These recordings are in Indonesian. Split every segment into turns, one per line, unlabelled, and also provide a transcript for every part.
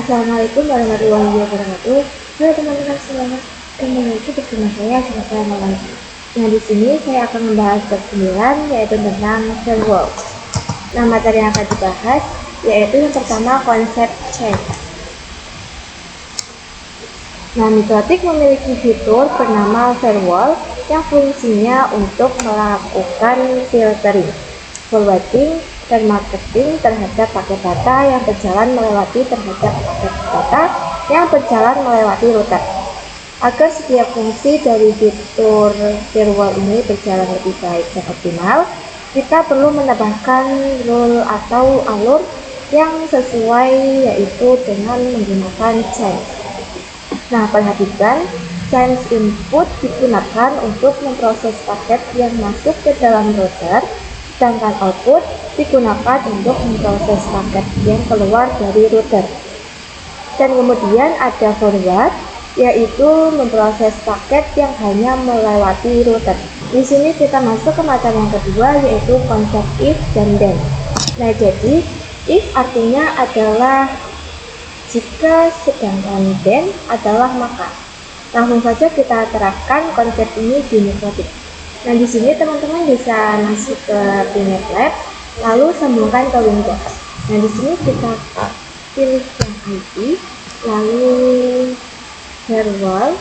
Assalamualaikum warahmatullahi wabarakatuh. Halo teman-teman semuanya, kembali lagi bersama saya Jennifer lagi. Nah, di sini saya akan membahas bab 9 yaitu tentang firewall. Nah, materi yang akan dibahas yaitu yang pertama konsep chain. Nah, Mikrotik memiliki fitur bernama firewall yang fungsinya untuk melakukan filtering, forwarding, dan marketing terhadap paket data yang berjalan melewati router, agar setiap fungsi dari fitur firewall ini berjalan lebih baik dan optimal. Kita perlu menambahkan rule atau alur yang sesuai, yaitu dengan menggunakan chain. Nah, perhatikan, chain input digunakan untuk memproses paket yang masuk ke dalam router, sedangkan output digunakan untuk memproses paket yang keluar dari router. Dan kemudian ada forward, yaitu memproses paket yang hanya melewati router. Di sini kita masuk ke materi yang kedua, yaitu konsep if dan then. Nah, jadi if artinya adalah jika, sedangkan then adalah maka. Langsung saja kita terapkan konsep ini di Mikrotik. Nah, di sini teman-teman bisa masuk ke PNetLab, lalu sambungkan ke Windows. Nah, di sini kita pilih yang IP, lalu firewall.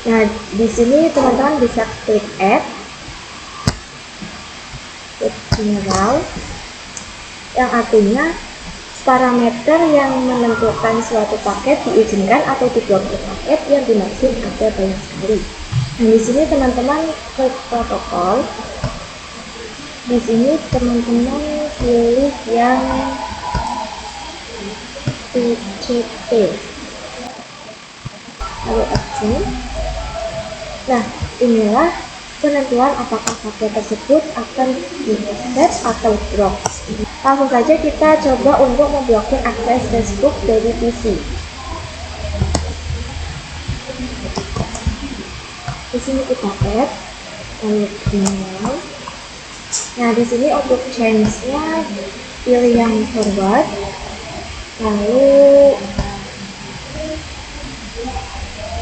Nah, di sini teman-teman bisa klik add, klik general, yang artinya parameter yang menentukan suatu paket diizinkan atau diblokir paket yang dimaksud ada banyak sekali. Nah, di sini teman-teman klik protokol. Di sini teman-teman pilih yang TCP. Lalu action. Nah, inilah penentuan apakah paket tersebut akan di-accept atau drop. Langsung saja kita coba untuk memblokir akses Facebook dari PC. Di sini kita add, lalu general. Nah, di sini untuk change-nya pilih yang forward, lalu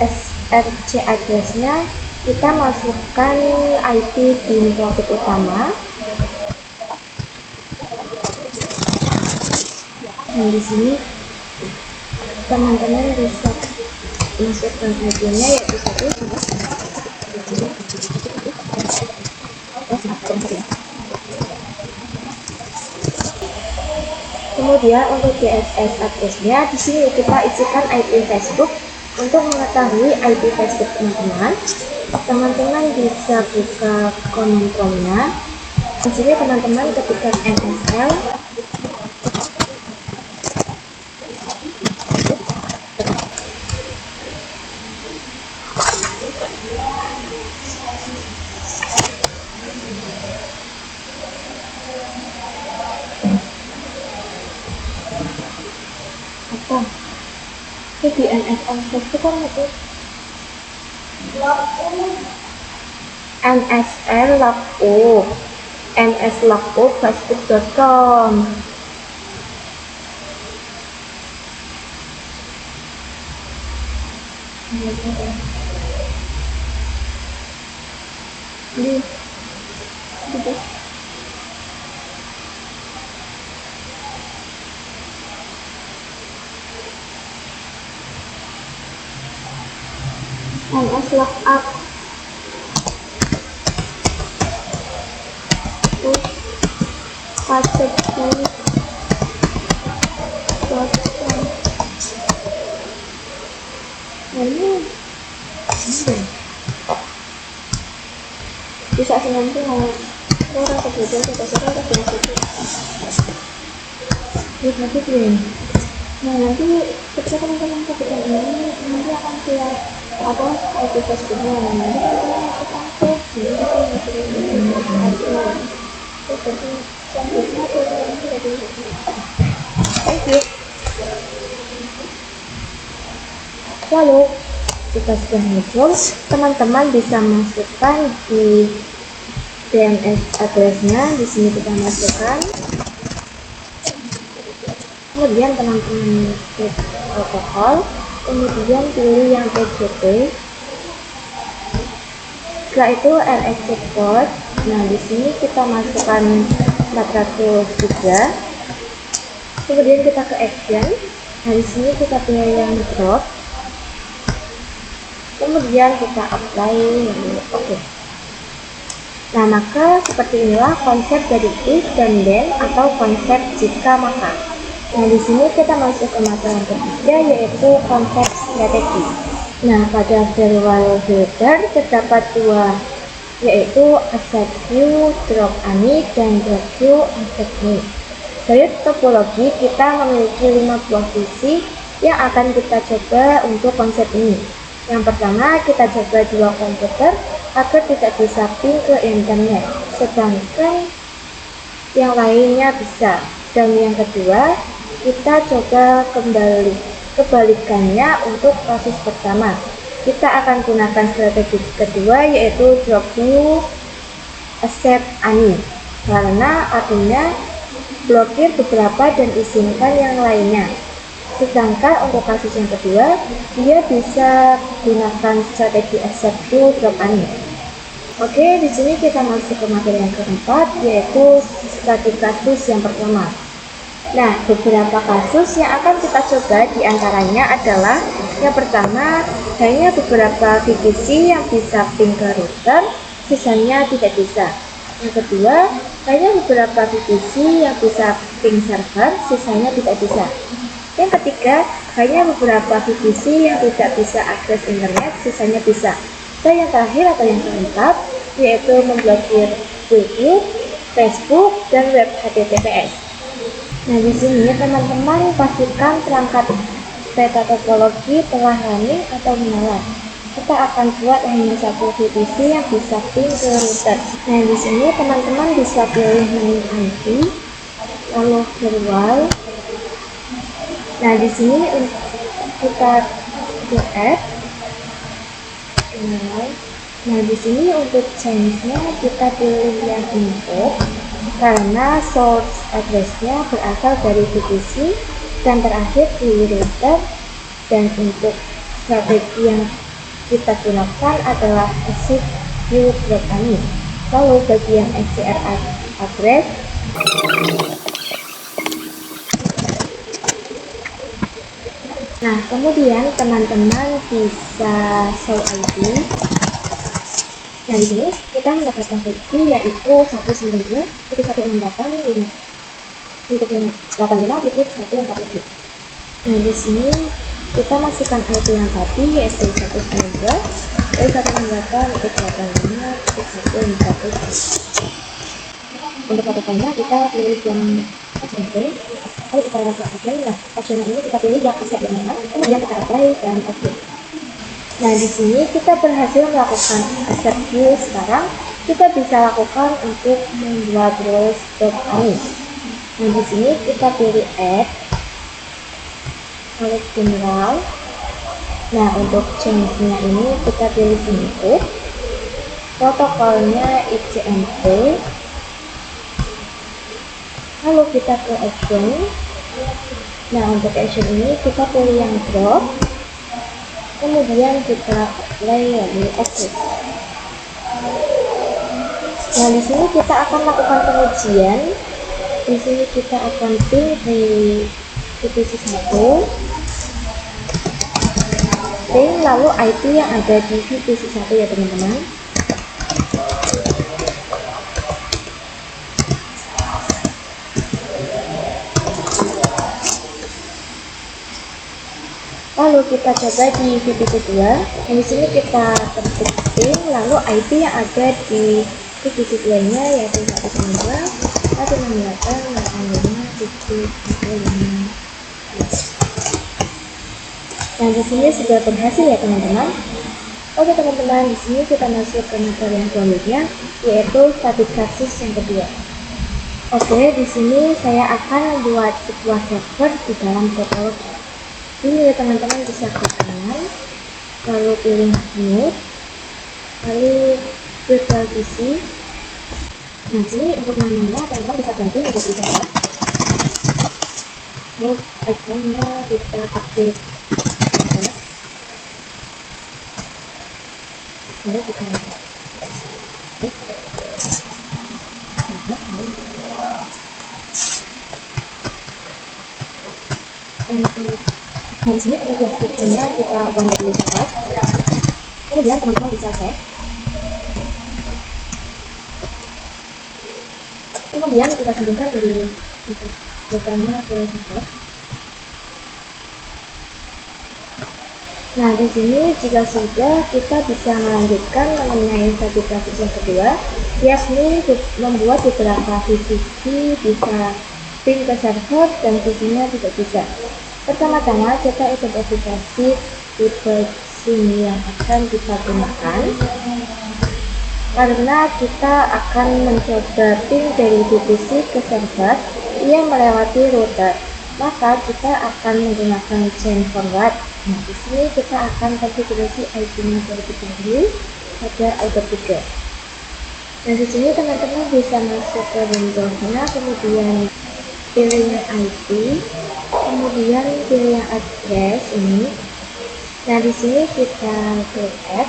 SRC address-nya kita masukkan IP di Mikrotik utama. Nah, di sini teman-teman bisa masukkan IP-nya yaitu 1. Kemudian untuk DNS address-nya di sini kita isikan IP Facebook. Untuk mengetahui IP Facebook teman-teman bisa buka command prompt-nya. Di sini teman-teman ketikkan MSL, di NSL Facebook kan itu NSL logout nslogout facebook.com. NS lookup bisa nanti mau orang kemudian kita sudah dimasukin. Nah, nanti ketika teman-teman ketika ini nanti akan keluar apa IP Facebooknya. Nanti kita masuk aktif, jadi kita masukin thank you. Lalu jika sudah muncul, teman-teman bisa masukkan di DNS address-nya. Di sini kita masukkan Kemudian teman-teman klik protokol, kemudian pilih yang PGP. Setelah itu RX checkpoint. Nah, di sini kita masukkan 403. Kemudian kita ke action. Nah, di sini kita pilih yang drop. Kemudian kita apply, lalu oke. Nah, maka seperti inilah konsep dari if dan then atau konsep jika maka. Nah, di sini kita masuk ke materi yang ketiga, yaitu konsep strategi. Nah, pada verbal builder terdapat dua, yaitu accept view, drop ani, dan drop view, accept me. Dari topologi kita memiliki 5 buah visi yang akan kita coba untuk konsep ini. Yang pertama, kita coba dua komputer agar tidak bisa ping ke internet, sedangkan yang lainnya bisa. Dan yang kedua, kita coba kebalikannya untuk kasus pertama. Kita akan gunakan strategi kedua, yaitu drop view, accept ani, karena artinya blokir beberapa dan izinkan yang lainnya. Sedangkan untuk kasus yang kedua, dia bisa gunakan strategi accept view, drop ani. Oke, di sini kita masuk ke materi yang keempat, yaitu strategi kasus yang pertama. Nah, beberapa kasus yang akan kita coba diantaranya adalah yang pertama, hanya beberapa VPC yang bisa ping ke router, sisanya tidak bisa. Yang kedua, hanya beberapa VPC yang bisa ping server, sisanya tidak bisa. Yang ketiga, hanya beberapa VPC yang tidak bisa akses internet, sisanya bisa. Dan yang terakhir atau yang keempat, yaitu memblokir YouTube, Facebook, dan web HTTPS. Nah, di sini teman-teman pastikan perangkat peta topologi telah running atau menyala. Kita akan buat hanya satu VPC yang bisa ping ke router. Nah, di sini teman-teman bisa pilih menu IP, lalu firewall. Nah, di sini kita add. Nah, di sini untuk change-nya kita pilih yang input karena source address-nya berasal dari VPC dan terakhir di router. Dan untuk strategi yang kita gunakan adalah accept view, drop ani. Lalu bagian SCR address, nah kemudian teman-teman bisa show ID. Nah, di sini kita mendapatkan VPC yaitu 192, 168, untuk yang 85 itu 140. Nah, di sini kita masukkan IP yang tadi yaitu 192, 168, 185, 140. Untuk protokolnya kita pilih yang SMP. Kalau kita rasa apply, nah opsional ini kita pilih yang accept yang mana, kemudian kita apply dan oke. Nah, di sini kita berhasil melakukan accept view. Sekarang kita bisa lakukan untuk membuat roles ani. Nah, di sini kita pilih add, lalu general. Nah, untuk change-nya ini kita pilih input, protokolnya ICMP, lalu kita ke action. Nah, untuk action ini kita pilih yang drop, kemudian kita apply lalu oke. Nah, di sini kita akan lakukan pengujian. Di sini kita akan ping di VPC 1, ping lalu IP yang ada di VPC 1 ya teman-teman. Lalu kita coba di VPC 2. Nah, di sini kita ketik ping lalu IP yang ada di VPC 2-nya yaitu 192, 168, 85. Nah, di sini sudah berhasil ya teman-teman. Oke teman-teman, di sini kita masuk ke materi yang selanjutnya, yaitu static kasus yang kedua. Oke, di sini saya akan membuat sebuah server di dalam topologi. Ini ya teman-teman, bisa klik kanan, lalu pilih new, lalu virtual PC. Nah, sini untuk namanya teman-teman bisa ganti menjadi server. untuk ikonnya kita update. Lalu kita di sini ada deskripsinya, kita banding lihat. Kemudian teman-teman bisa cek. Kemudian kita sambungkan dari programnya ke server. Nah, di sini jika sudah, kita bisa melanjutkan mengenai status yang kedua, yakni membuat beberapa VCC, bisa ping ke server dan visinya tidak bisa. Pertama-tama kita identifikasi tipe SIM yang akan kita gunakan, karena kita akan mencoba ping dari VPC ke server yang melewati router, maka kita akan menggunakan chain forward. Nah, di sini kita akan konfigurasi IP-nya terlebih dahulu pada Outdoor 3. Nah, di sini teman-teman bisa masuk ke Windows-nya, kemudian pilih yang IP, kemudian pilih yang address ini. Nah, di sini kita klik add.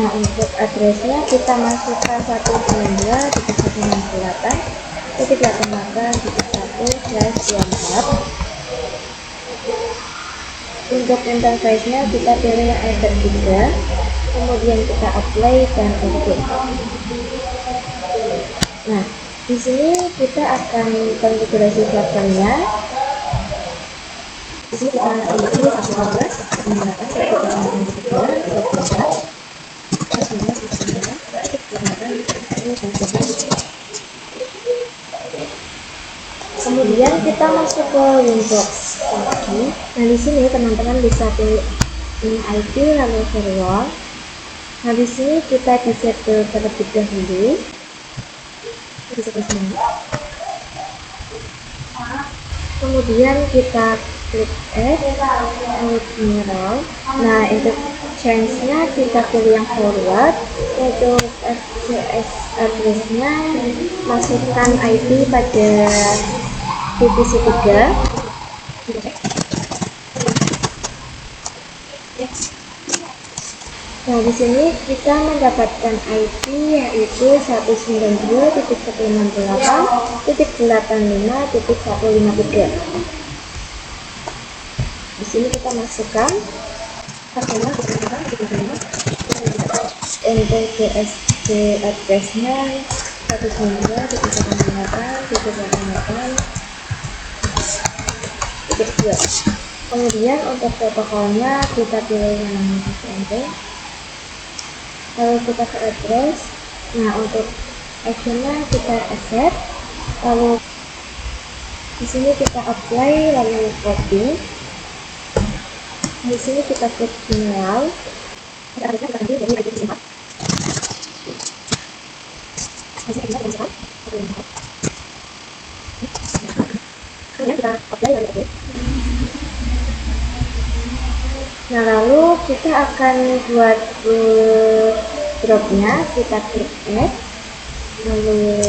Nah, untuk addressnya kita masukkan 192.168.1/24. Untuk interface-nya kita pilih yang Ether 3, kemudian kita apply dan oke. Nah, di sini kita akan konfigurasi servernya. Di sini kita isi 112 menggunakan kemudian kita masuk ke Windows lagi. Nah, di sini teman-teman bisa pilih IP lalu firewall. Nah, di sini kita disable terlebih dahulu. Kemudian kita klik add general. Nah, untuk change-nya kita pilih yang forward. Untuk SCS address-nya masukkan IP pada VPC 3. Nah, di sini kita mendapatkan IP yaitu 192.168.85.153. Di sini kita masukkan untuk DSC address-nya 192.168.158.2. Kemudian untuk protokolnya kita pilih yang SMP. Lalu kita ke address. Nah, untuk actionnya kita accept. Lalu di sini kita apply, lalu copy. Di sini kita klik general. Kita ambil dari IP simpan. Kemudian kita apply lalu oke. Nah, lalu kita akan buat dropnya, kita klik add, lalu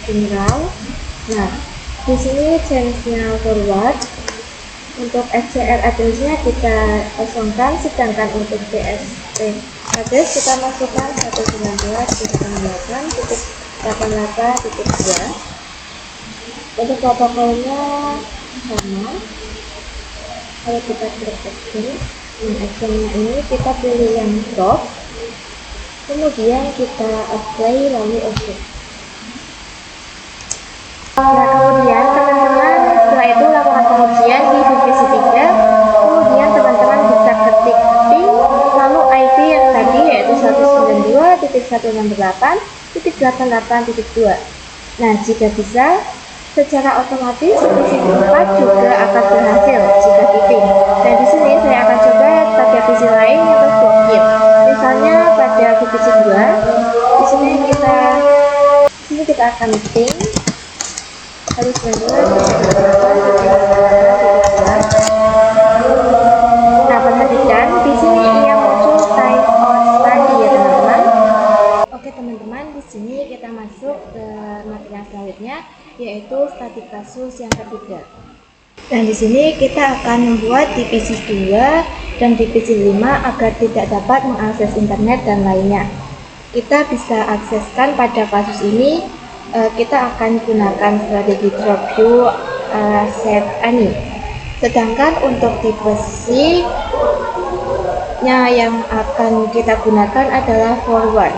general. Nah, di sini change-nya forward. Untuk SCR address-nya kita kosongkan, sedangkan untuk DSP address kita masukkan 192.168.88.2. Untuk protokolnya sama. Kalau kita klik action. Nah, actionnya ini kita pilih yang drop, kemudian kita apply lalu oke. Nah, kemudian teman-teman setelah itu lakukan pengujian di VPC 3, kemudian teman-teman bisa ketik ping lalu IP yang tadi yaitu 192.168.88.2. Nah, jika bisa, secara otomatis VPC 4 juga akan berhasil jika di-ping. Dan di sini saya akan coba pada VPC lain yang terblokir. Misalnya pada VPC 2, di sini kita akan ping harus benar. Nah, perhatikan di sini ia muncul time on tadi ya teman-teman. Oke teman-teman, di sini kita masuk ke materi selanjutnya, yaitu static kasus yang ketiga. Dan di sini kita akan membuat divisi 2 dan divisi 5 agar tidak dapat mengakses internet dan lainnya. Kita bisa akseskan pada kasus ini, kita akan gunakan strategi drop view set ani. Sedangkan untuk divisi yang akan kita gunakan adalah forward.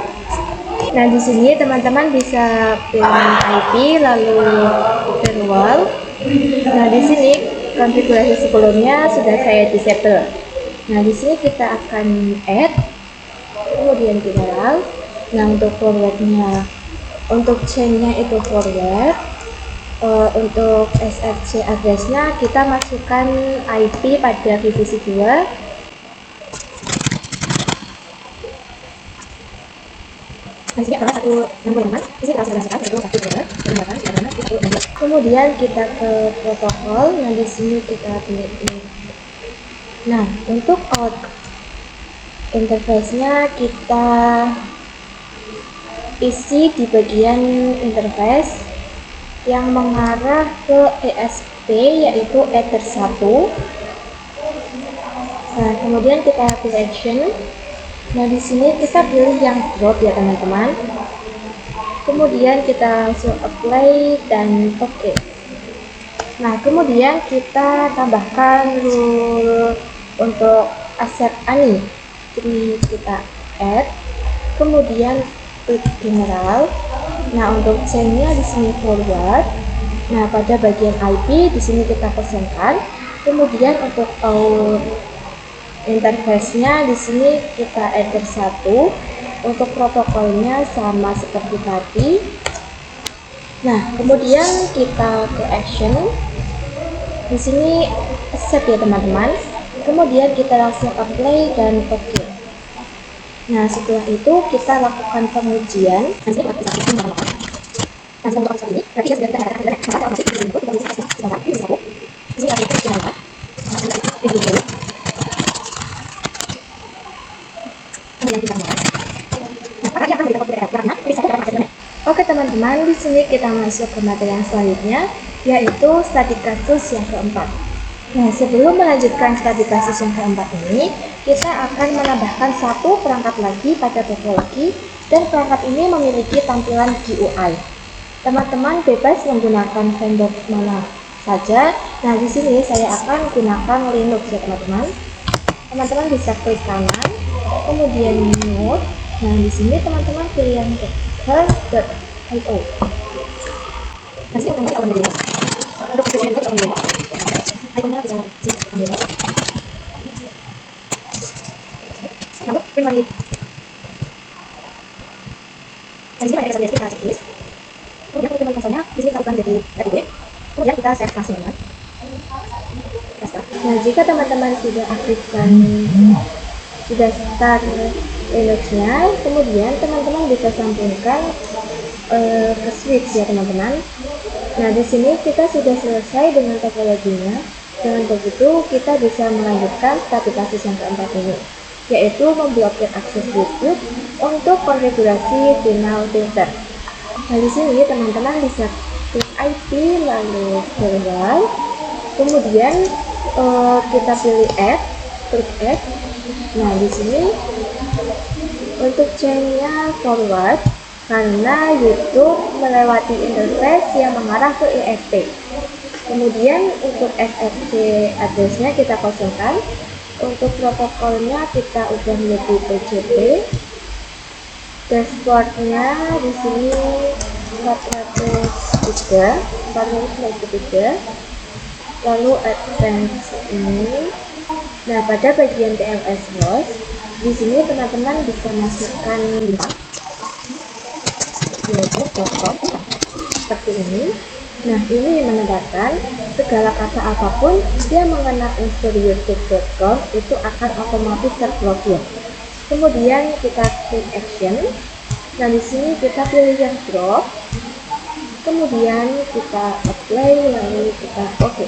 Nah, di sini teman-teman bisa pilih IP lalu firewall. Nah, di sini konfigurasi sebelumnya sudah saya disable. Nah, di sini kita akan add, kemudian general. Nah, untuk forwardnya, untuk chainnya itu forward. Untuk SRC addressnya kita masukkan IP pada divisi 2. Kemudian kita ke protokol. Nah, di sini kita pilih ini. Nah, untuk out interface-nya kita isi di bagian interface yang mengarah ke ESP, yaitu Ether 1. Nah, kemudian kita pilih action. Nah, di sini kita pilih yang drop ya teman-teman. Kemudian kita langsung apply dan oke. Nah, kemudian kita tambahkan rule untuk accept ani. Jadi kita add, kemudian klik general. Nah, untuk chainnya di sini forward. Nah, pada bagian IP di sini kita kosongkan. Kemudian untuk interface-nya di sini kita enter 1. Untuk protokolnya sama seperti tadi. Nah, kemudian kita ke action. Di sini accept ya teman-teman. Kemudian kita langsung apply dan oke. Nah, setelah itu kita lakukan pengujian. Oke teman-teman, di sini kita masuk ke materi yang selanjutnya, yaitu static kasus yang keempat. Nah, sebelum melanjutkan static kasus yang keempat ini, kita akan menambahkan satu perangkat lagi pada topologi, dan perangkat ini memiliki tampilan GUI. Teman-teman bebas menggunakan vendor mana saja. Nah, di sini saya akan gunakan Linux ya teman-teman. Teman-teman bisa klik kanan, kemudian mode. Nah, di sini teman-teman pilih yang her.io. Nanti akan kita ambil untuk tujuan kita ambil. Ikonnya bisa ambil. Lalu print lagi. Di sini ada kita tulis. Kemudian untuk konsolnya di sini kita bukan jadi RB. Kemudian kita save kasihnya. Nah, jika teman-teman sudah aktifkan, sudah start Linux-nya, kemudian teman-teman bisa sambungkan ke switch ya teman-teman. Nah, di sini kita sudah selesai dengan topologinya. Dengan begitu kita bisa melanjutkan static kasus yang keempat ini, yaitu memblokir akses YouTube untuk konfigurasi final filter. Nah, di sini teman-teman bisa klik IP lalu firewall, kemudian kita pilih add, klik add. Nah, di sini untuk chainnya forward karena YouTube melewati interface yang mengarah ke ESP. Kemudian untuk SRC addressnya kita kosongkan. Untuk protokolnya kita ubah menjadi PGP. Dashboardnya di sini 403. Lalu advance ini. Nah, pada bagian TLS host di sini teman-teman bisa masukkan link seperti ini. Nah, ini menandakan segala kata apapun yang mengenai unsur youtube.com itu akan otomatis terblokir. Kemudian kita klik action. Nah, di sini kita pilih yang drop. Kemudian kita apply lalu kita oke.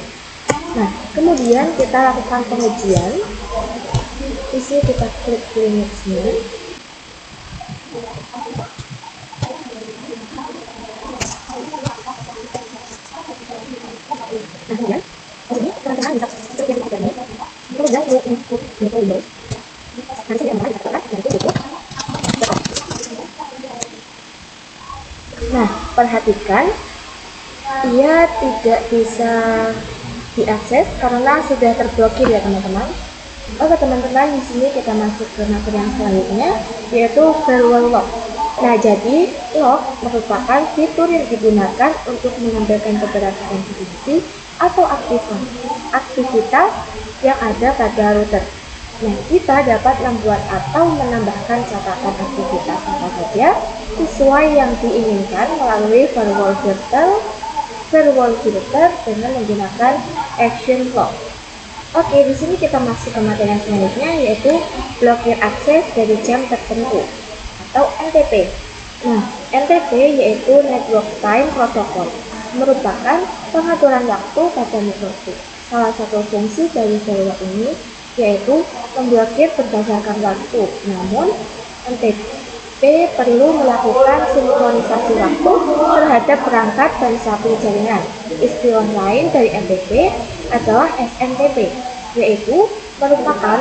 Nah, kemudian kita lakukan pengujian. Di sini kita klik Linux-nya. Nah, kemudian di sini teman-teman bisa klik yang ini, kemudian klik input Windows. Nah, di sini teman-teman bisa tekan dan itu cukup. Nah, perhatikan ia tidak bisa diakses karena sudah terblokir ya teman-teman. Oke teman-teman, di sini kita masuk ke materi yang selanjutnya, yaitu firewall lock. Nah, jadi lock merupakan fitur yang digunakan untuk menambahkan beberapa konfigurasi atau aktivitas yang ada pada router. Nah, kita dapat membuat atau menambahkan catatan aktivitas apa saja sesuai yang diinginkan melalui firewall filter dengan menggunakan action lock. Oke, di sini kita masuk ke materi yang selanjutnya, yaitu blokir akses dari jam tertentu atau NTP. Nah, NTP yaitu Network Time Protocol, merupakan pengaturan waktu pada mikrofon. Salah satu fungsi dari firewall ini yaitu memblokir berdasarkan waktu. Namun, NTP perlu melakukan sinkronisasi waktu terhadap perangkat dan satu jaringan. Istilah lain dari NTP adalah SNTP, yaitu merupakan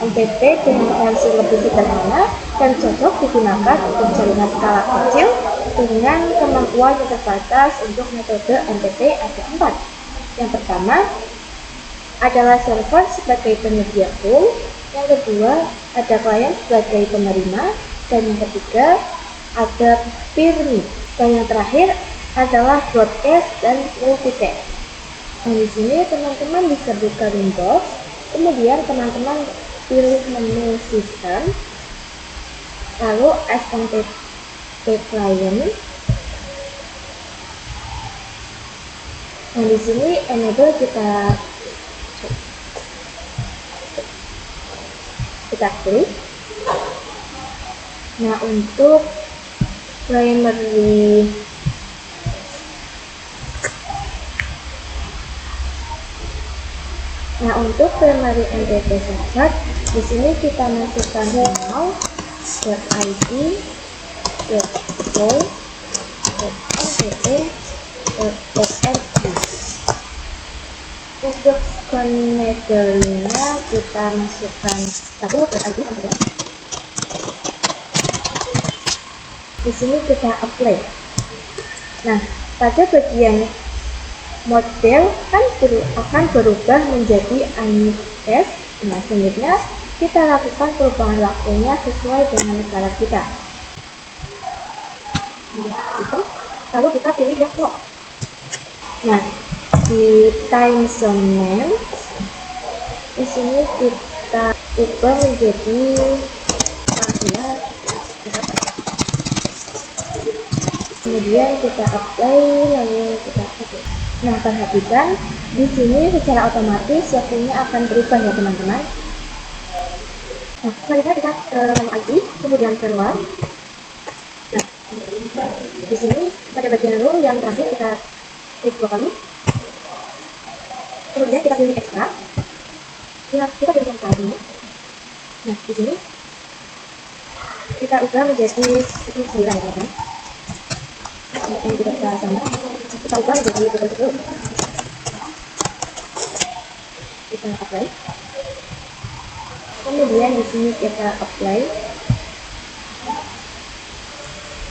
NTP dengan versi lebih sederhana dan cocok digunakan untuk jaringan skala kecil dengan kemampuan yang terbatas. Untuk metode NTP ada 4. Yang pertama adalah server sebagai penyedia pool, yang kedua ada klien sebagai penerima, dan yang ketiga ada peer-me, dan yang terakhir adalah broadcast dan multicast. Nah, di sini teman-teman bisa buka Windows, kemudian teman-teman pilih menu sistem, lalu SNTP client. Nah, di sini enable kita klik. Nah, untuk primary NTP server, di sini kita masukkan email.id.show.ntt.nl. Untuk connectornya kita masukkan id. Di sini kita apply. Nah, pada bagian model akan berubah menjadi INS. Nah, selanjutnya kita lakukan perubahan waktunya sesuai dengan negara kita. Lalu kita pilih yang lock. Nah, di time zone name, di sini kita ubah menjadi kemudian kita apply, lalu kita apply. Nah, perhatikan di sini secara otomatis waktunya akan berubah ya teman-teman. Nah, selanjutnya kita ke menu ID, kemudian firewall. Nah, di sini pada bagian rule yang terakhir kita klik 2 kali. Kemudian kita pilih extra. Ya, kita pilih yang tadi. Nah, di sini kita ubah menjadi 9 ya teman-teman. Yang kita sama, kita ubah menjadi 20. Kita apply. Kemudian di sini kita apply.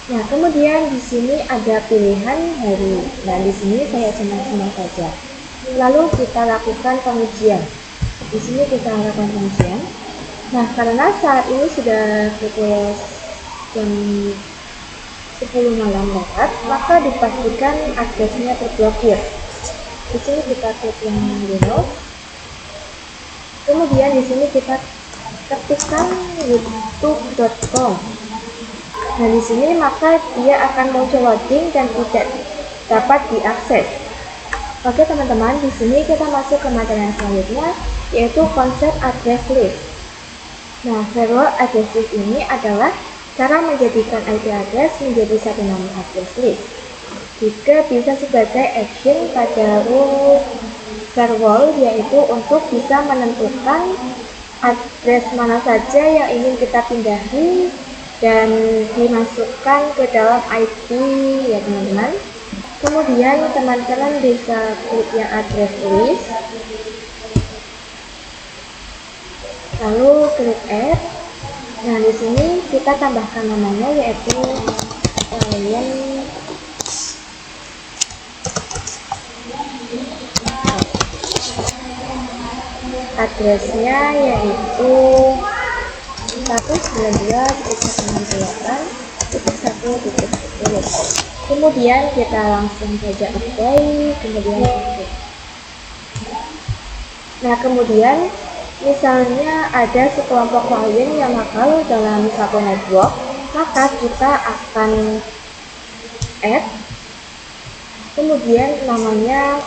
Nah, kemudian di sini ada pilihan hari. Nah, di sini saya senang-senang saja. Lalu kita lakukan pengujian. Di sini kita lakukan pengujian. Nah, karena saat ini sudah pukul jam 10 malam lewat, maka dipastikan aksesnya terblokir. Di sini kita klik yang Windows. Kemudian di sini kita ketikkan youtube.com. Nah, di sini maka dia akan muncul loading dan tidak dapat diakses. Oke teman-teman, di sini kita masuk ke materi yang selanjutnya, yaitu konsep address list. Nah, firewall address list ini adalah cara menjadikan IP address menjadi satu nama address list. Juga bisa sebagai action pada rule firewall, yaitu untuk bisa menentukan address mana saja yang ingin kita pindahi dan dimasukkan ke dalam IP ya teman-teman. Kemudian teman-teman bisa klik yang address list, lalu klik add. Nah, di sini kita tambahkan namanya yaitu client addressnya yaitu 192.168.1.10. Kemudian kita langsung saja apply, kemudian oke. Nah, kemudian misalnya ada sekelompok klien yang nakal dalam satu network, maka kita akan add, kemudian namanya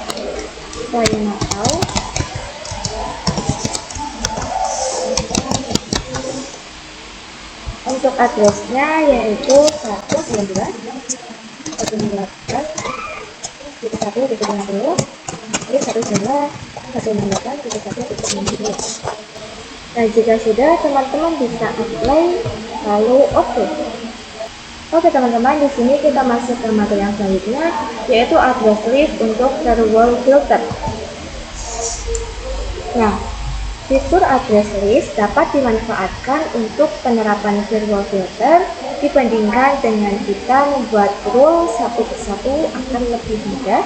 klien nakal. Untuk addressnya yaitu 192.168.1.10. Nah, jika sudah, teman-teman bisa apply lalu oke. Oke teman-teman, di sini kita masuk ke materi yang selanjutnya yaitu address list untuk firewall filter. Nah, fitur address list dapat dimanfaatkan untuk penerapan firewall filter dibandingkan dengan kita membuat rule satu persatu akan lebih mudah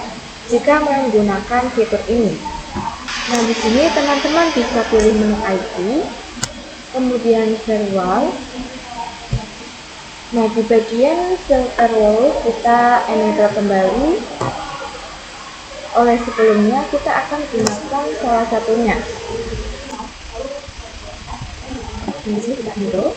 jika menggunakan fitur ini. Nah, di sini teman-teman bisa pilih menu IP, kemudian firewall. Nah, di bagian filter rule kita enable kembali. Oleh sebelumnya kita akan gunakan salah satunya. Di sini kita enable.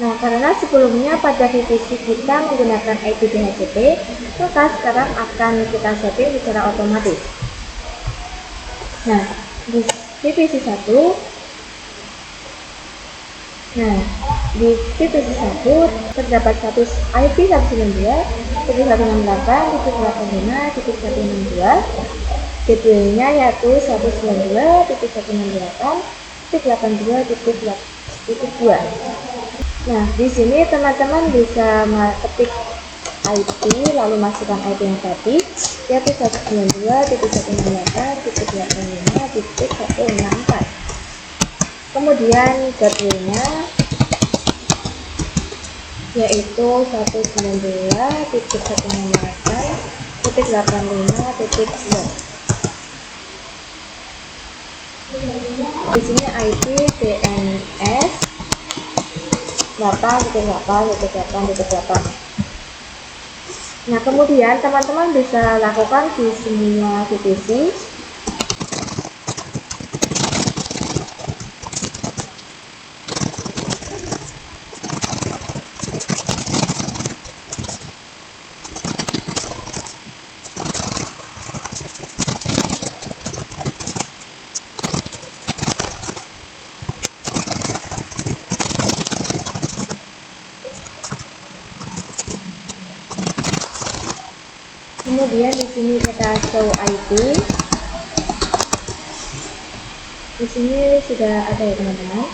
Nah, karena sebelumnya pada VPC kita menggunakan IP DHCP, maka sekarang akan kita setting secara otomatis. Nah, di VPC 1, terdapat status IP 192.168.165.162, gateway-nya yaitu 192.168.82.2. Nah, di sini teman-teman bisa ketik IP lalu masukkan IP yang tadi yaitu 192.168.165.164. Kemudian gateway-nya yaitu 192.168.85.2. Di sini IP DNS 8.8.8.8. Nah, kemudian teman-teman bisa lakukan di semua VPC. Kemudian di sini kita show IP. Di sini sudah ada ya teman-teman.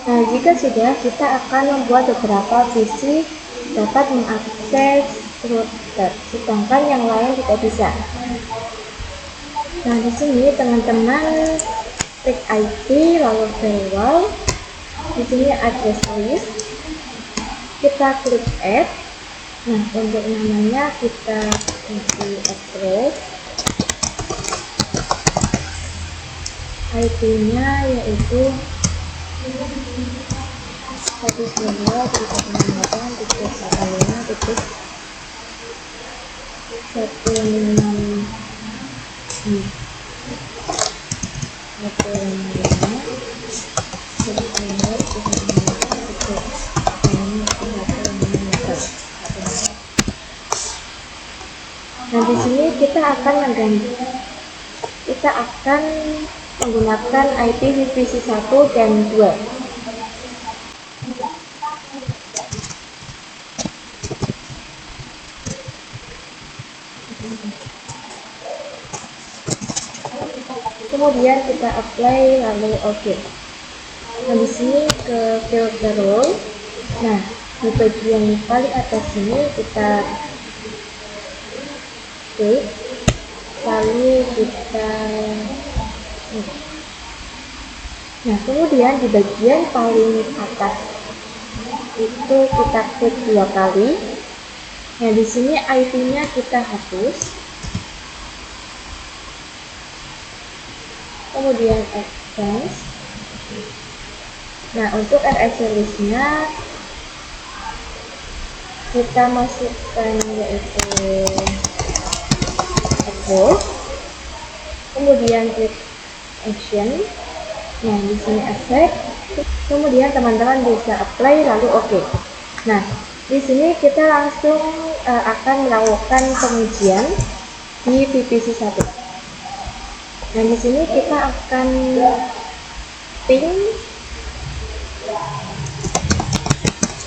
Nah, jika sudah, kita akan membuat beberapa visi dapat mengakses router, sedangkan yang lain tidak bisa. Nah, di sini teman-teman klik IP lalu firewall. Di sini address list. Kita klik add. Nah, untuk namanya kita isi address. IP-nya yaitu 192.168.165.165. Nah, di sini kita akan menggunakan IP VPC 1 dan 2. Kemudian kita apply lalu oke. Nah, di sini ke filter rule. Nah, di bagian paling atas sini kita klik, lalu kita nah, kemudian di bagian paling atas itu kita klik 2 kali. Nah, di sini IP-nya kita hapus. Kemudian advance. Nah, untuk RF service-nya kita masukkan yaitu advance. Kemudian klik action. Nah, di sini effect. Kemudian teman-teman bisa apply lalu oke. Nah, di sini kita langsung akan melakukan pengujian di VPC 1. Nah, di sini kita akan ping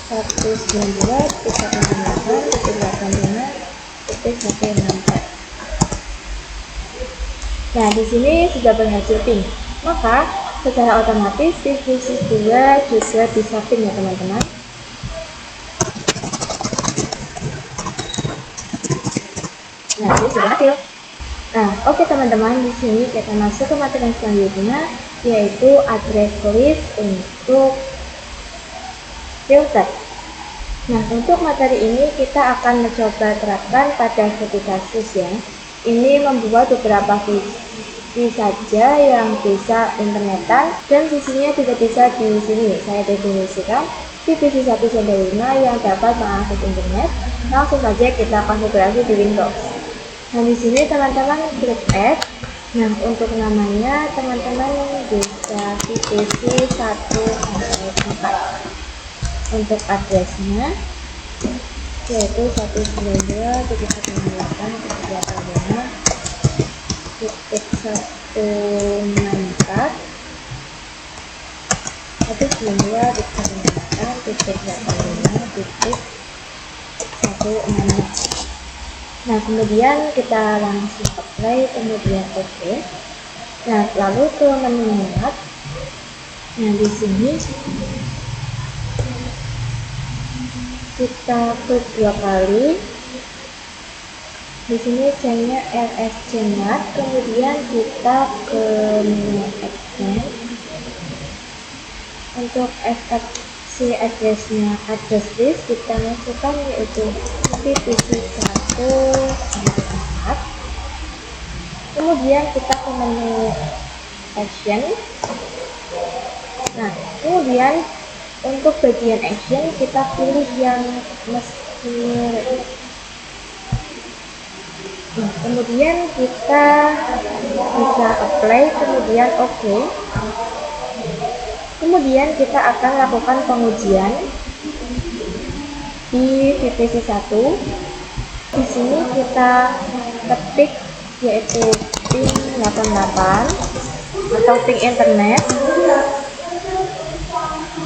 192.168.164. Nah, di sini sudah berhasil ping. Maka secara otomatis VPC 2 juga bisa ping ya teman-teman. Nah, ini sudah berhasil. Nah, oke teman-teman, di sini kita masuk ke materi selanjutnya, yaitu address list untuk filter. Nah, untuk materi ini kita akan mencoba terapkan pada suatu kasus ya. Ini membuat beberapa visi saja yang bisa internetan dan visinya tidak bisa di sini. Saya definisikan VPC 1.5 yang dapat mengakses internet. Langsung saja kita konfigurasi di Windows. Nah, di sini teman-teman klik add. Nah, untuk namanya teman-teman bisa VPC 1-4. Untuk addressnya yaitu 192.168.194.195.164. Nah, kemudian kita langsung apply, kemudian oke. Nah, lalu ke menu NAT. Nah, di sini kita klik 2 kali. Di sini C-nya RSC NAT, kemudian kita ke menu extend. Untuk FFC address-nya address list kita masukkan yaitu VPC 1-4. Kemudian kita ke menu action. Nah, kemudian untuk bagian action kita pilih yang mesir. Nah, kemudian kita bisa apply, kemudian oke. Kemudian kita akan lakukan pengujian di VPC 1. Di sini kita ketik yaitu ping 88 atau ping internet.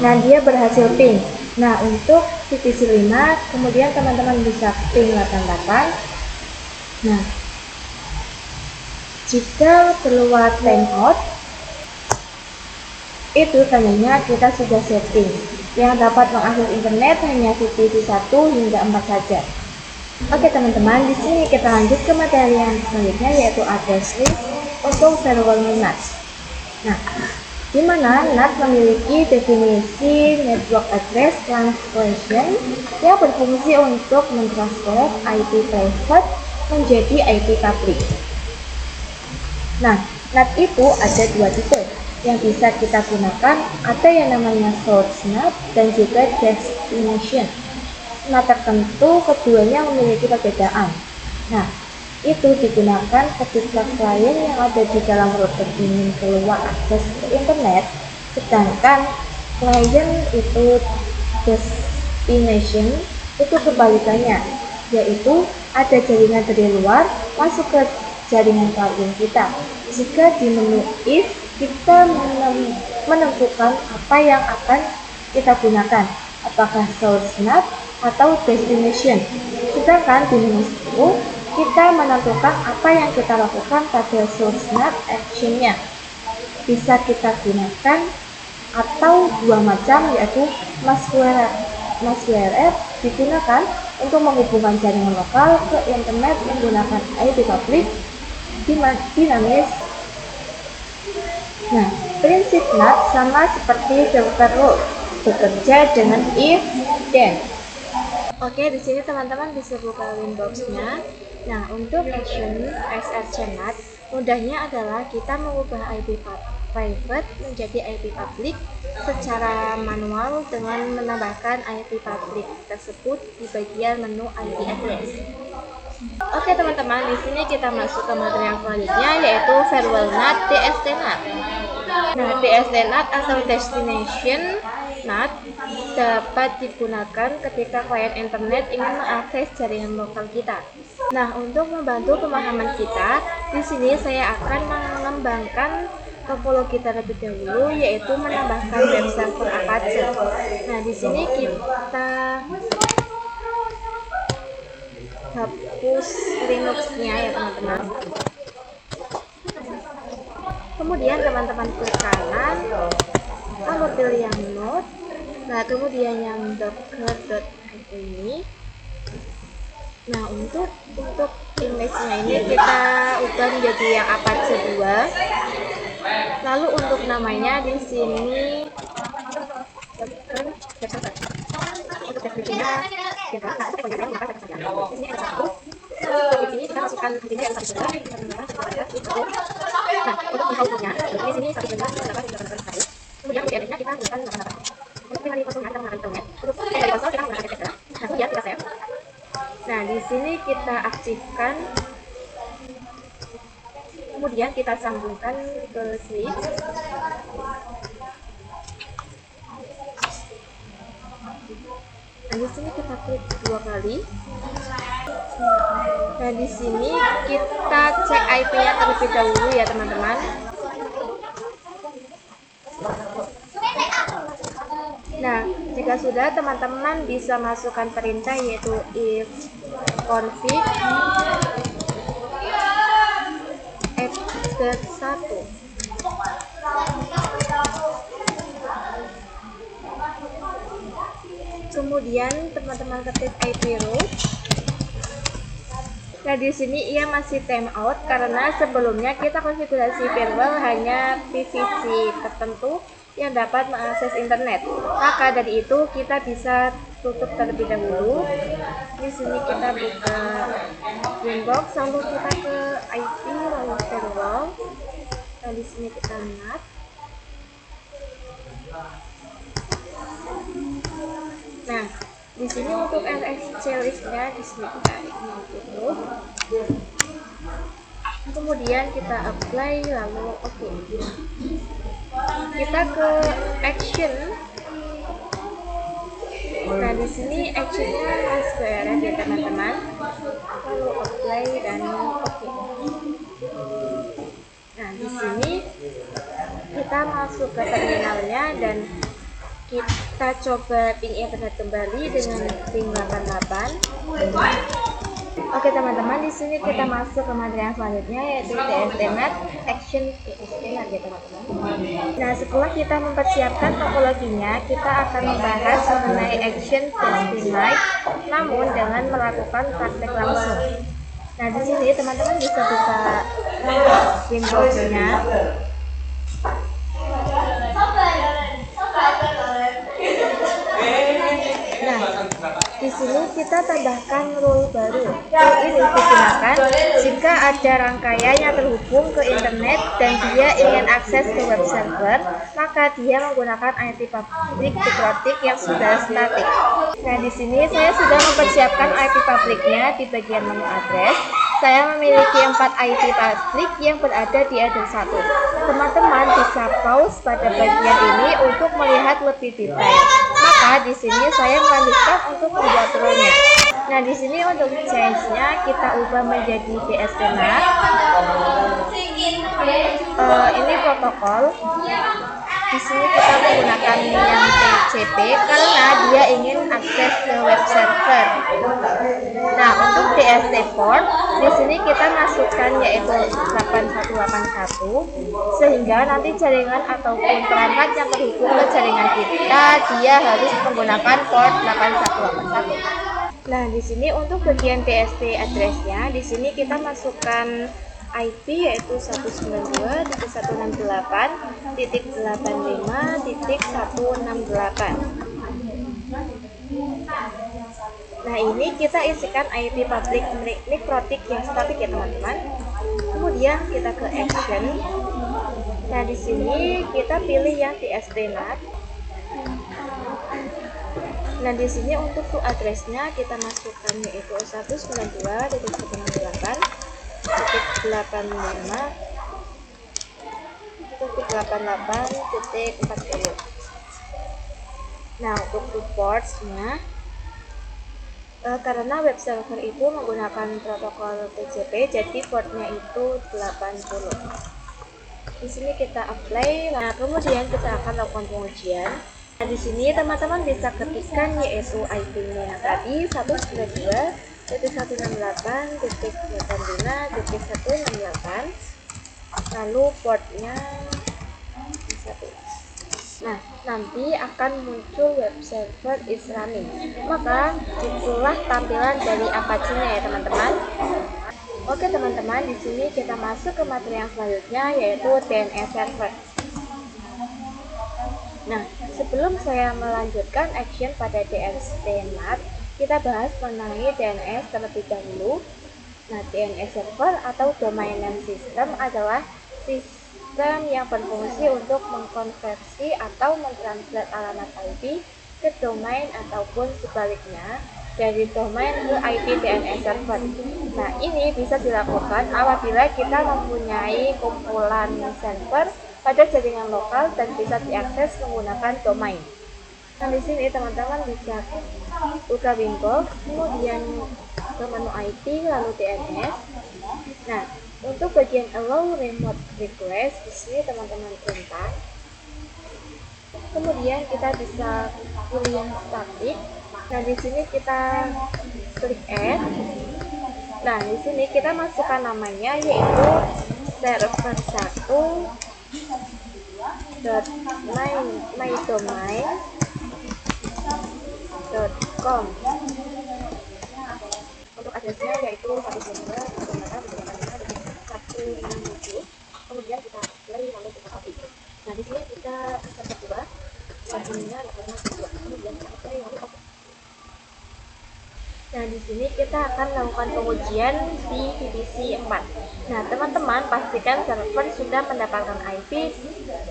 Nah, dia berhasil ping. Nah, untuk VPC 5 kemudian teman-teman bisa ping 88. Nah, jika keluar timeout itu tandanya kita sudah setting. Yang dapat mengakses internet hanya VPC 1 hingga 4 saja. Oke teman-teman, di sini kita lanjut ke materi yang selanjutnya yaitu address list untuk firewall NAT. Nah, di mana NAT memiliki definisi network address translation yang berfungsi untuk mentranslate IP private menjadi IP public. Nah, NAT itu ada 2 tipe yang bisa kita gunakan, ada yang namanya source NAT dan juga destination. Nah, tertentu keduanya memiliki perbedaan. Nah, itu digunakan ketika klien yang ada di dalam router ingin keluar akses ke internet, sedangkan klien itu destination itu kebalikannya, yaitu ada jaringan dari luar masuk ke jaringan plugin kita. Jika di menu if, kita menentukan apa yang akan kita gunakan, apakah source NAT atau destination. Sedangkan di menu 10, kita menentukan apa yang kita lakukan pada source NAT action-nya. Bisa kita gunakan atau dua macam, yaitu MaskWrF digunakan untuk menghubungkan jaringan lokal ke internet menggunakan IP public dinamis. Nah, prinsip NAT sama seperti filter rule, bekerja dengan if then. Oke, di sini teman-teman bisa buka Winbox-nya. Nah, untuk action SRC NAT, mudahnya adalah kita mengubah IP private menjadi IP public secara manual dengan menambahkan IP public tersebut di bagian menu IP address. Oke teman-teman, di sini kita masuk ke materi yang selanjutnya, yaitu Farewell NAT, DST NAT. Nah, DST NAT atau Destination NAT dapat digunakan ketika klien internet ingin mengakses jaringan lokal kita. Nah, untuk membantu pemahaman kita, di sini saya akan mengembangkan topologi terlebih dahulu, yaitu menambahkan web server Apache. Nah, di sini kita hapus Linux-nya ya teman-teman. Kemudian teman-teman klik kanan, lalu pilih yang node. Nah, kemudian yang docker.ini. Nah, untuk image-nya ini kita ubah menjadi yang Apache 2. Lalu untuk namanya di sini untuk deskripsinya kita masukkan di sini ada satu. Nah, untuk infonya di sini satu kemudian di editnya kita gunakan 8. Untuk pribadi kosongnya kita menggunakan internet. Untuk pribadi kosong kita menggunakan etc. Nah, kemudian kita save. Nah, di sini kita aktifkan. Kemudian kita sambungkan ke switch. Nah, di sini kita klik 2 kali. Nah, di sini kita cek IP-nya terlebih dahulu ya teman-teman. Nah, jika sudah, teman-teman bisa masukkan perintah yaitu if config x.1. Kemudian teman-teman ketik IP root. Nah, di sini ia masih timeout karena sebelumnya kita konfigurasi firewall hanya PVC tertentu yang dapat mengakses internet. Maka dari itu kita bisa tutup terlebih dahulu. Di sini kita buka Winbox, lalu kita ke IP lalu firewall. Nah, di sini kita NAT. Nah, di sini untuk RSC listnya di sini kita tutup. Kemudian kita apply lalu oke. Kita ke action. Nah, di sini actionnya MaskWrF ya teman-teman. Lalu apply dan oke. Nah, di sini kita masuk ke terminalnya dan kita coba ping internet kembali dengan ping 88. Oke teman-teman, di sini kita masuk ke materi yang selanjutnya yaitu DST NAT action DST NAT ya teman-teman. Nah, setelah kita mempersiapkan topologinya, kita akan membahas mengenai action DST NAT namun dengan melakukan praktek langsung. Nah, di sini teman-teman bisa buka Windows-nya. Nah, di sini kita tambahkan rule baru. Rule ini digunakan jika ada rangkaian yang terhubung ke internet dan dia ingin akses ke web server, maka dia menggunakan IP public dekretik yang sudah statik. Nah, di sini saya sudah mempersiapkan IP publiknya di bagian menu address. Saya memiliki 4 IP public yang berada di address 1. Teman-teman bisa pause pada bagian ini untuk melihat lebih detail. Maka di sini saya melanjutkan untuk membuat rule-nya. Nah, di sini untuk change-nya kita ubah menjadi DSNet. Ini protokol. Di sini kita menggunakan yang TCP karena dia ingin akses ke web server. Nah, untuk DST port di sini kita masukkan yaitu 8181 sehingga nanti jaringan ataupun perangkat yang terhubung ke jaringan kita dia harus menggunakan port 8181. Nah, di sini untuk bagian DST address-nya di sini kita masukkan IP yaitu 192.168.85.168. Nah, ini kita isikan IP public mikrotik yang statik ya teman-teman. Kemudian kita ke action. Nah, di sini kita pilih yang DSTNet. Nah, di sini untuk full address-nya kita masukkan yaitu 192.168.85.88.40. Nah, untuk ports-nya karena web server itu menggunakan protokol TCP, jadi portnya itu 80. Di sini kita apply. Nah, kemudian kita akan lakukan pengujian. Nah, di sini teman-teman bisa ketikkan yaitu IP-nya tadi 192.168.85.168, lalu portnya 1. Nah, nanti akan muncul web server is running. Maka itulah tampilan dari Apache-nya ya teman-teman. Oke teman-teman, di sini kita masuk ke materi yang selanjutnya yaitu DNS server. Nah, sebelum saya melanjutkan action pada DSTNet, kita bahas mengenai DNS terlebih dahulu. Nah, DNS server atau domain name system adalah sistem yang berfungsi untuk mengkonversi atau mentranslate alamat IP ke domain ataupun sebaliknya dari domain ke IP DNS server. Nah, ini bisa dilakukan apabila kita mempunyai kumpulan server pada jaringan lokal dan bisa diakses menggunakan domain. Nah, di sini teman-teman bisa buka Windows, kemudian ke menu IP lalu DNS. Nah, untuk bagian allow remote request di sini teman-teman perintah. Kemudian kita bisa pilih yang static. Nah, di sini kita klik add. Nah, di sini kita masukkan namanya yaitu server1.mydomain.com. Untuk addressnya yaitu 192.168.167. Kemudian kita play lalu kita copy. Nah, di sini kita server 2 servernya kemudian kita play lalu copy. Nah, di sini kita akan melakukan pengujian di VPC 4. Nah, teman-teman pastikan server sudah mendapatkan IP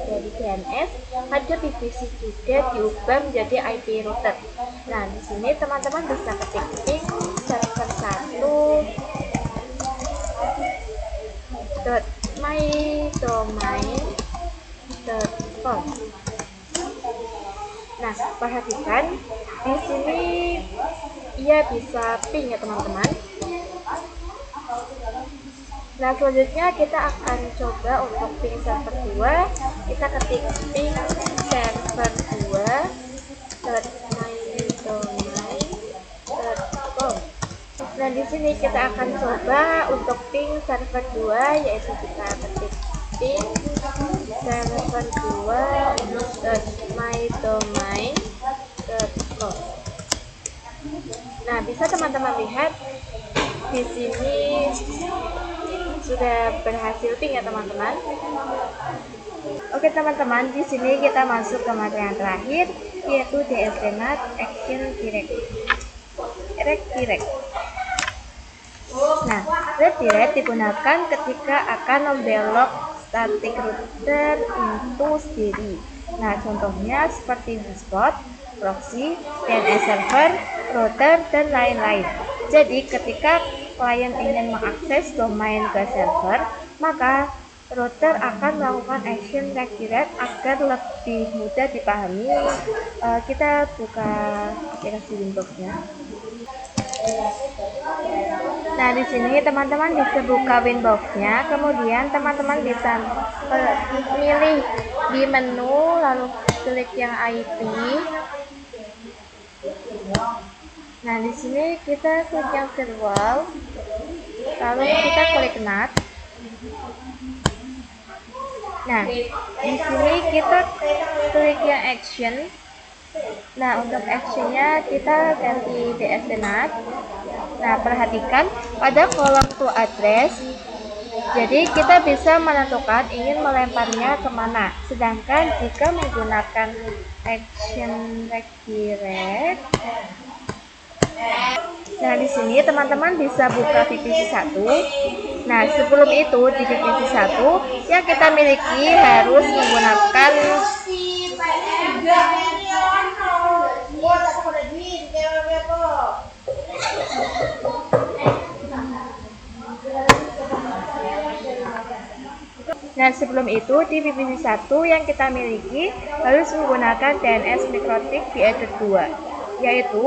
dari DNS, ada VPC juga diubah menjadi IP router. Nah, di sini teman-teman bisa ketik ping server1.mydomain.com. Nah, perhatikan di sini ia bisa ping ya teman-teman. Nah, selanjutnya kita akan coba untuk ping server 2. Kita ketik ping server 2.mydomain.com. Nah, di sini kita akan coba untuk ping server 2 yaitu kita ketik ping server 2.mydomain.com. Nah, bisa teman-teman lihat di sini sudah berhasil ping ya teman-teman. Oke teman-teman, di sini kita masuk ke materi yang terakhir yaitu DSTNet Action Direct. Nah, redirect digunakan ketika akan membelok static router into sendiri. Nah, contohnya seperti hotspot, proxy, DNS server, router, dan lain-lain. Jadi, ketika klien ingin mengakses domain ke server, maka router akan melakukan action redirect agar lebih mudah dipahami. Kita buka aplikasi Windows-nya. Nah, di sini teman-teman bisa buka Winbox-nya, kemudian teman-teman bisa pilih di menu, lalu klik yang IP. Nah, di sini kita klik yang firewall, lalu kita klik NAT. Nah, di sini kita klik yang action. Nah, untuk actionnya kita ganti DSD NAT. Nah, perhatikan pada kolom to address. Jadi kita bisa menentukan ingin melemparnya kemana. Sedangkan jika menggunakan action redirect, nah di sini teman-teman bisa buka VPC 1. Nah, sebelum itu di VPC 1 yang kita miliki harus menggunakan Nah, sebelum itu di VPC 1 yang kita miliki harus menggunakan DNS MikroTik v2, yaitu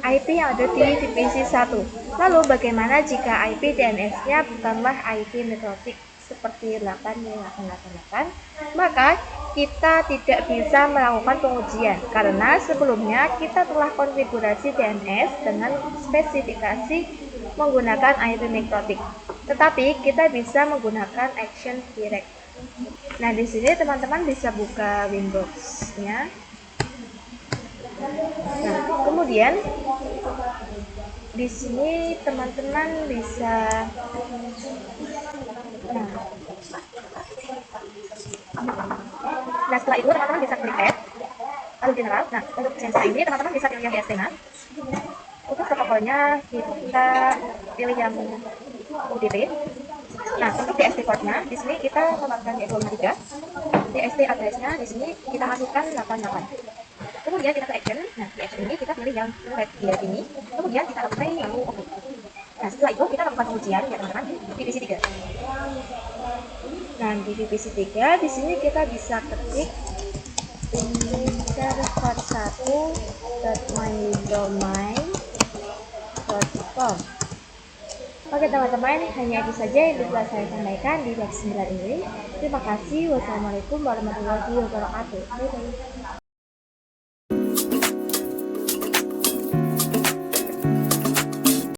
IP yang ada di VPC 1. Lalu bagaimana jika IP DNS-nya bukanlah IP MikroTik seperti 85888? Maka kita tidak bisa melakukan pengujian karena sebelumnya kita telah konfigurasi DNS dengan spesifikasi menggunakan IP MikroTik. Tetapi kita bisa menggunakan action direct. Nah, di sini teman-teman bisa buka Winbox-nya. Nah, kemudian di sini teman-teman bisa nah setelah itu teman-teman bisa klik add lalu general. Nah, untuk sensor ini teman-teman bisa pilih yang DSTNA. Untuk protokolnya kita pilih yang UDP. Nah, untuk DST portnya di sini kita memakai D253. DST addressnya di sini kita masukkan 88. Kemudian kita ke action. Nah, di action ini kita pilih yang red gear ini. Kemudian kita apply lalu oke. Nah, setelah itu kita lakukan ujian ya teman-teman di VPC 3. Nah, di VPC 3 di sini kita bisa ketik server1.mydomain.com. Oke teman-teman, hanya itu saja yang bisa saya sampaikan di bab 9 ini. Terima kasih. Wassalamualaikum warahmatullahi wabarakatuh. Bye-bye.